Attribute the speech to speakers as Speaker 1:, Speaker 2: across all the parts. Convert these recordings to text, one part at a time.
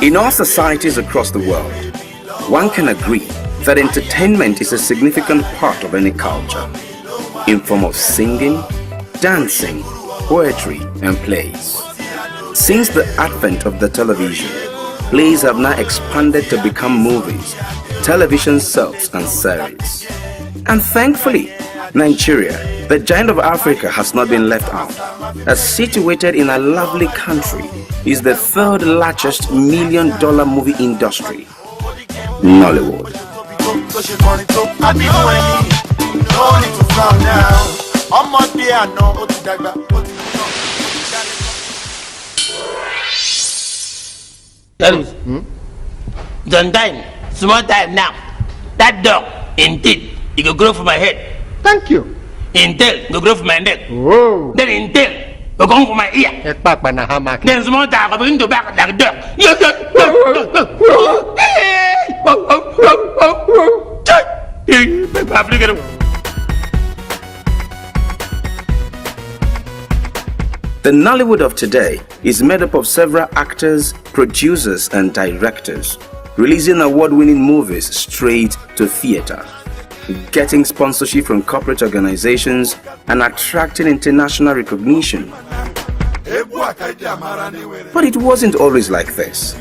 Speaker 1: In all societies across the world, one can agree that entertainment is a significant part of any culture, in form of singing, dancing, poetry, and plays. Since the advent of the television, plays have now expanded to become movies, television soaps, and series. And thankfully, Nigeria, the giant of Africa, has not been left out. As situated in a lovely country, is the third largest million-dollar movie industry, Nollywood.
Speaker 2: John time, small time now. That dog, indeed, he go grow for my head.
Speaker 3: Thank you.
Speaker 2: In tail, go grow for my neck.
Speaker 3: Whoa.
Speaker 2: Then in tail, go come for my ear. Then small time, I begin to back like dog.
Speaker 1: The Nollywood of today is made up of several actors, producers, and directors, releasing award-winning movies straight to theater, getting sponsorship from corporate organizations, and attracting international recognition. But it wasn't always like this.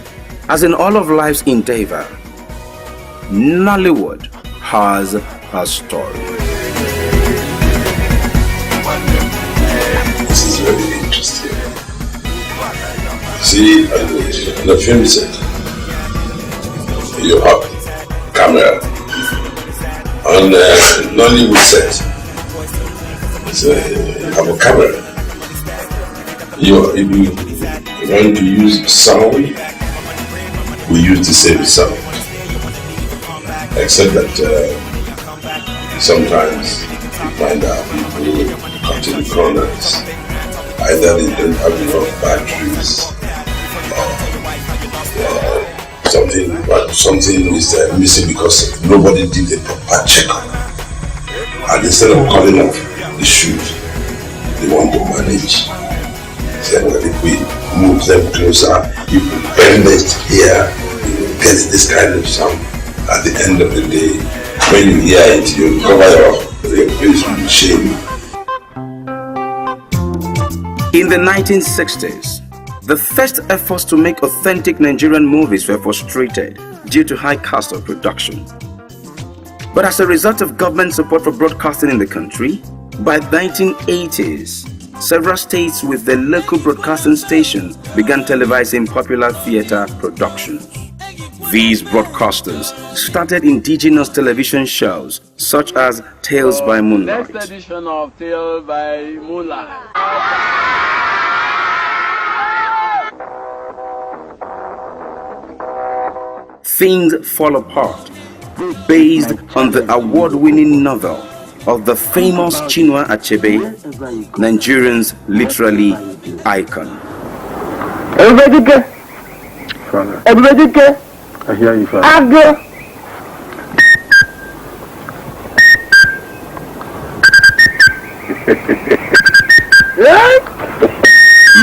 Speaker 1: As in all of life's endeavor, Nollywood has a story.
Speaker 4: This is very interesting. See, on the film set, you have camera. On the Nollywood set, so you have a camera. If you want to use sound, we use the same sound. Except that sometimes you find out people cutting corners. Either they don't have enough batteries, something is missing because nobody did a proper checkup. And instead of calling off the shoot, they want to manage. So if we move them closer, you bend it here, you get this kind of sound. At the end of the day, when you hear it, you cover your face with shame.
Speaker 1: In the 1960s, the first efforts to make authentic Nigerian movies were frustrated due to high cost of production. But as a result of government support for broadcasting in the country, by the 1980s, several states with their local broadcasting stations began televising popular theater productions. These broadcasters started indigenous television shows such as Tales by Moonlight.
Speaker 5: Next edition of Tales by Moonlight.
Speaker 1: Things Fall Apart, based on the award-winning novel of the famous Chinua Achebe, Nigerians literally icon.
Speaker 3: Everybody get.
Speaker 6: Father,
Speaker 3: Everybody get.
Speaker 6: I hear you, Father.
Speaker 3: Agro.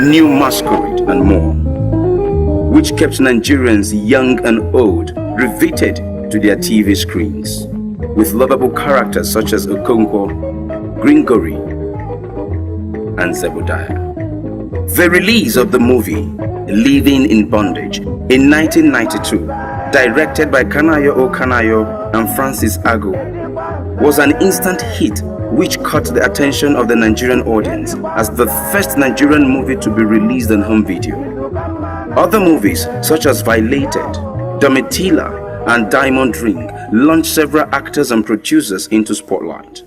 Speaker 1: New Masquerade and more, which kept Nigerians young and old riveted to their TV screens, with lovable characters such as Okonkwo, Gringori, and Zebediah. The release of the movie Living in Bondage in 1992, directed by Kanayo O. Kanayo and Francis Ago, was an instant hit which caught the attention of the Nigerian audience as the first Nigerian movie to be released on home video. Other movies such as Violated, Domitila, and Diamond Ring launched several actors and producers into spotlight.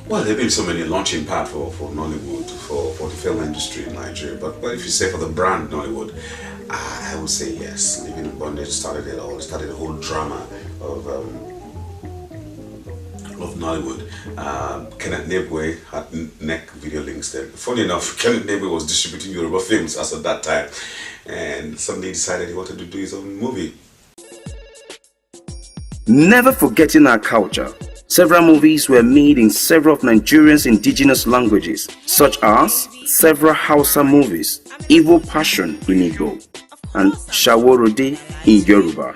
Speaker 4: Well, there have been so many launching pads for Nollywood, for the film industry in Nigeria. But if you say for the brand Nollywood, I would say yes. Living in Bondage started it all. It started the whole drama of Nollywood. Kenneth Nebwe had neck video links there. Funny enough, Kenneth Nebwe was distributing Yoruba films as at that time, and suddenly decided he wanted to do his own movie.
Speaker 1: Never forgetting our culture, Several movies were made in several of Nigeria's indigenous languages, such as several Hausa movies, Igbo Passion in Igbo, and Shaworode in Yoruba.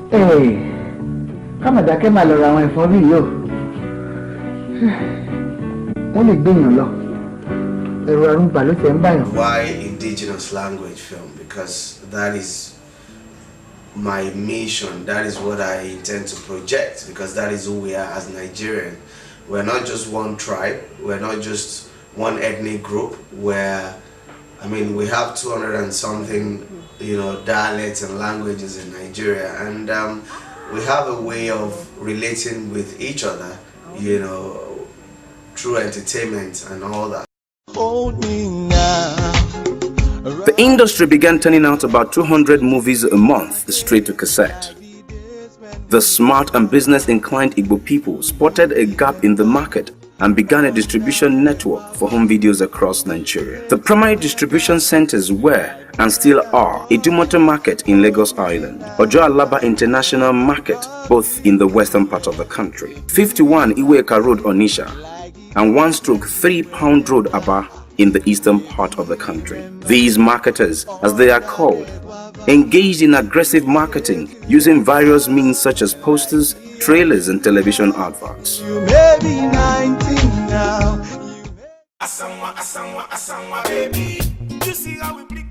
Speaker 3: Hey, come on, dákẹ́ máa lọ ra àwọn ẹ̀fọ́ bí yóò. Wọ́n lè gbìyàn lọ. Ẹ̀rù àrùnbà ló tẹ̀ ń báyàn.
Speaker 7: Why indigenous language film? Because that is my mission. That is what I intend to project. Because that is who we are as Nigerian. We're not just one tribe. We're not just one ethnic group. We have 200 and something, dialects and languages in Nigeria, and we have a way of relating with each other, through entertainment and all that.
Speaker 1: The industry began turning out about 200 movies a month straight to cassette. The smart and business-inclined Igbo people spotted a gap in the market and began a distribution network for home videos across Nigeria. The primary distribution centers were, and still are, Idumota Market in Lagos Island, Ojo Alaba International Market, both in the western part of the country, 51 Iweka Road, Onisha, and 1/3 Pound Road, Aba, in the eastern part of the country. These marketers, as they are called, engaged in aggressive marketing using various means such as posters, trailers, and television adverts.
Speaker 8: You may be 19 now.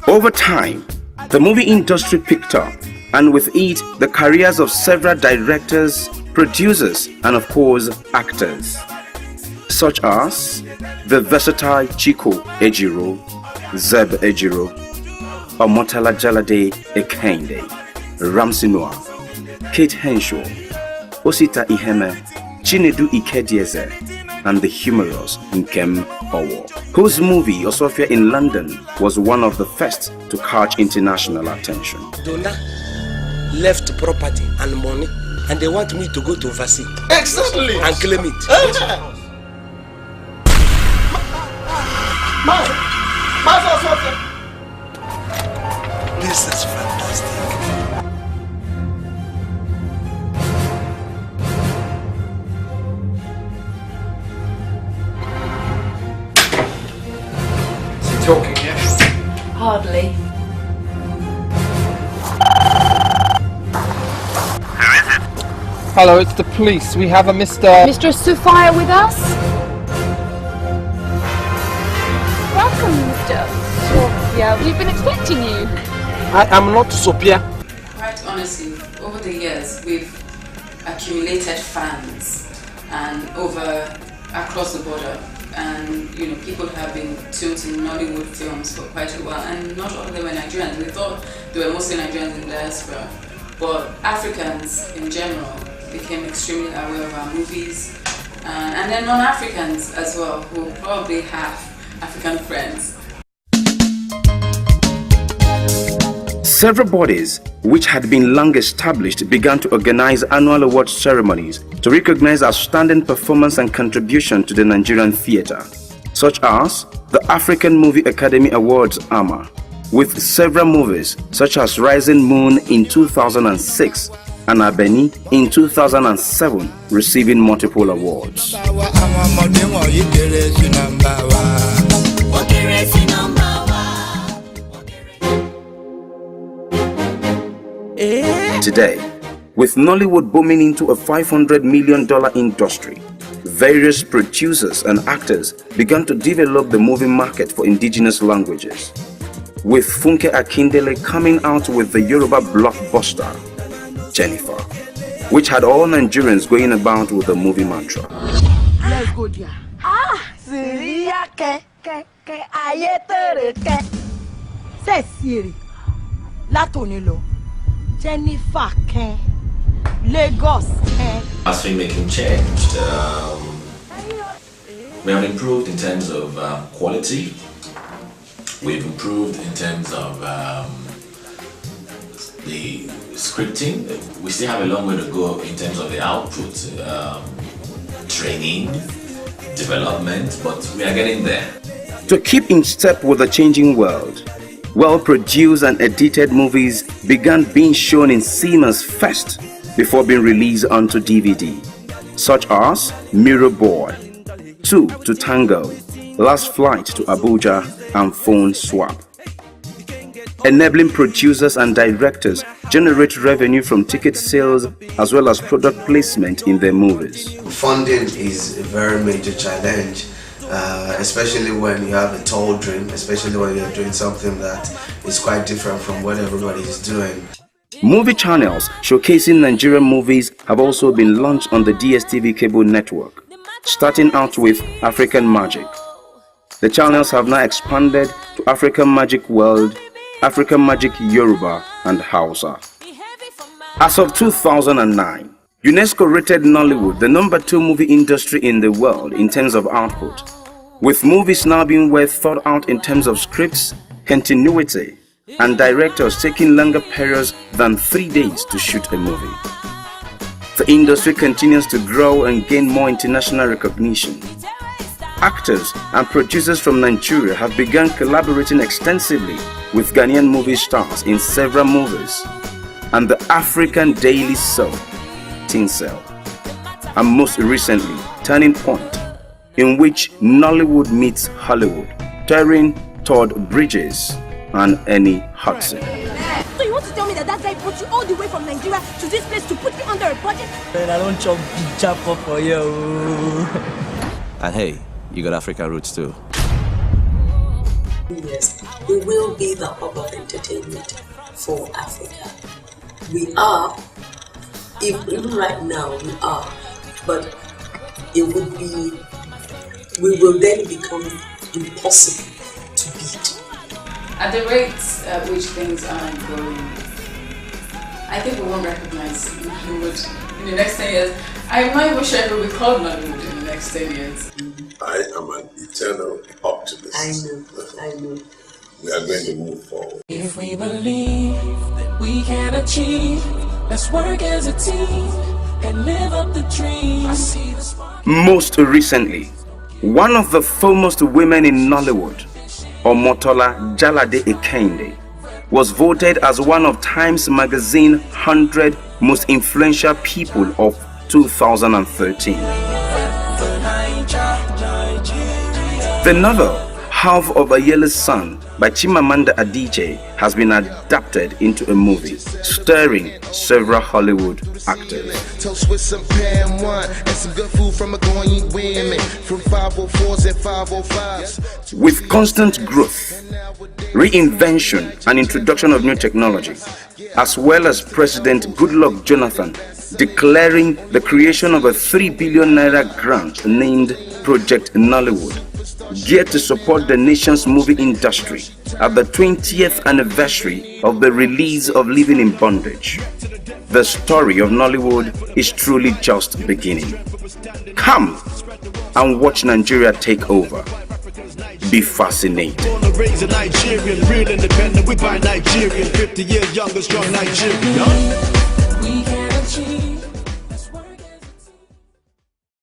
Speaker 1: Over time, the movie industry picked up, and with it, the careers of several directors, producers, and of course, actors, such as the versatile Chico Ejiro, Zeb Ejiro, Omotala Jalade Ekende, Ramsey Noah, Kate Henshaw, Osita Iheme, Chinedu Ikedieze, and the humorous Nkem Owo, whose movie Osofia in London was one of the first to catch international attention.
Speaker 2: Donna left property and money, and they want me to go to overseas.
Speaker 8: Exactly.
Speaker 2: And claim it. This is fantastic.
Speaker 8: Is he talking yet?
Speaker 9: Hardly.
Speaker 10: Hello, it's the police. We have a Mr.
Speaker 9: Sophia with us? Welcome, Mr. Sophia. We've been expecting you.
Speaker 10: I am not Sophia.
Speaker 11: Quite honestly, over the years, we've accumulated fans and across the border, and people have been tuned to Nollywood films for quite a while, and not all of them were Nigerians. We thought they were mostly Nigerians in diaspora, but Africans in general became extremely aware of our movies, and then non-Africans as well, who probably have African friends.
Speaker 1: Several bodies, which had been long established, began to organize annual award ceremonies to recognize outstanding performance and contribution to the Nigerian theater, such as the African Movie Academy Awards AMA, with several movies such as Rising Moon in 2006 and Abeni in 2007 receiving multiple awards. Today, with Nollywood booming into a $500 million industry, various producers and actors began to develop the movie market for indigenous languages, with Funke Akindele coming out with the Yoruba blockbuster Jennifer, which had all Nigerians going about with the movie mantra.
Speaker 8: Let's go there. Syria ke ayetere ke. Say Siri. Latoni lo. Jennifer ke. Lagos ke.
Speaker 12: As filmmaking changed, we have improved in terms of quality. We've improved in terms of the scripting. We still have a long way to go in terms of the output, training, development, but we are getting there.
Speaker 1: To keep in step with the changing world, well-produced and edited movies began being shown in cinemas first before being released onto DVD, such as Mirror Boy, 2 to Tango, Last Flight to Abuja, and Phone Swap. Enabling producers and directors generate revenue from ticket sales as well as product placement in their movies.
Speaker 7: Funding is a very major challenge, especially when you have a tall dream, especially when you're doing something that is quite different from what everybody is doing.
Speaker 1: Movie channels showcasing Nigerian movies have also been launched on the DSTV cable network, starting out with African Magic. The channels have now expanded to African Magic World, African Magic Yoruba, and Hausa. As of 2009, UNESCO rated Nollywood the #2 movie industry in the world in terms of output, with movies now being well thought out in terms of scripts, continuity, and directors taking longer periods than 3 days to shoot a movie. The industry continues to grow and gain more international recognition. Actors and producers from Nigeria have begun collaborating extensively with Ghanaian movie stars in several movies, and the African daily soap, Tinsel, and most recently, Turning Point, in which Nollywood meets Hollywood, starring Todd Bridges and Annie Hudson.
Speaker 8: So you want to tell me that guy brought you all the way from Nigeria to this place to put me under a budget?
Speaker 13: Man, I don't chop up for you.
Speaker 14: And hey, you got African roots too.
Speaker 15: Yes, we will be the hub of entertainment for Africa. We are, even right now we are, but it would be, we will then become impossible to beat.
Speaker 11: At the rates at which things are growing, I think we won't recognize Nollywood in the next 10 years. I'm not even sure it will be called Nollywood in the next 10 years.
Speaker 4: I am an eternal optimist.
Speaker 15: I know.
Speaker 4: We are going to move forward.
Speaker 16: If we believe that we can achieve, let's work as a team and live up the dream.
Speaker 1: Most recently, one of the foremost women in Nollywood, Omotola Jalade Ekende, was voted as one of Times Magazine 100 most influential people of 2013. The novel Half of a Yellow Sun by Chimamanda Adichie has been adapted into a movie starring several Hollywood actors.
Speaker 17: Toast with some pan wine and some good food from a going women from 504s and 505s.
Speaker 1: With constant growth, reinvention and introduction of new technology, as well as President Goodluck Jonathan declaring the creation of a 3 billion naira grant named Project Nollywood, geared to support the nation's movie industry at the 20th anniversary of the release of Living in Bondage. The story of Nollywood is truly just beginning. Come and watch Nigeria take over. Be fascinated.
Speaker 18: Raise a Nigerian, real independent, we buy Nigerian, 50 years younger, strong Nigerian.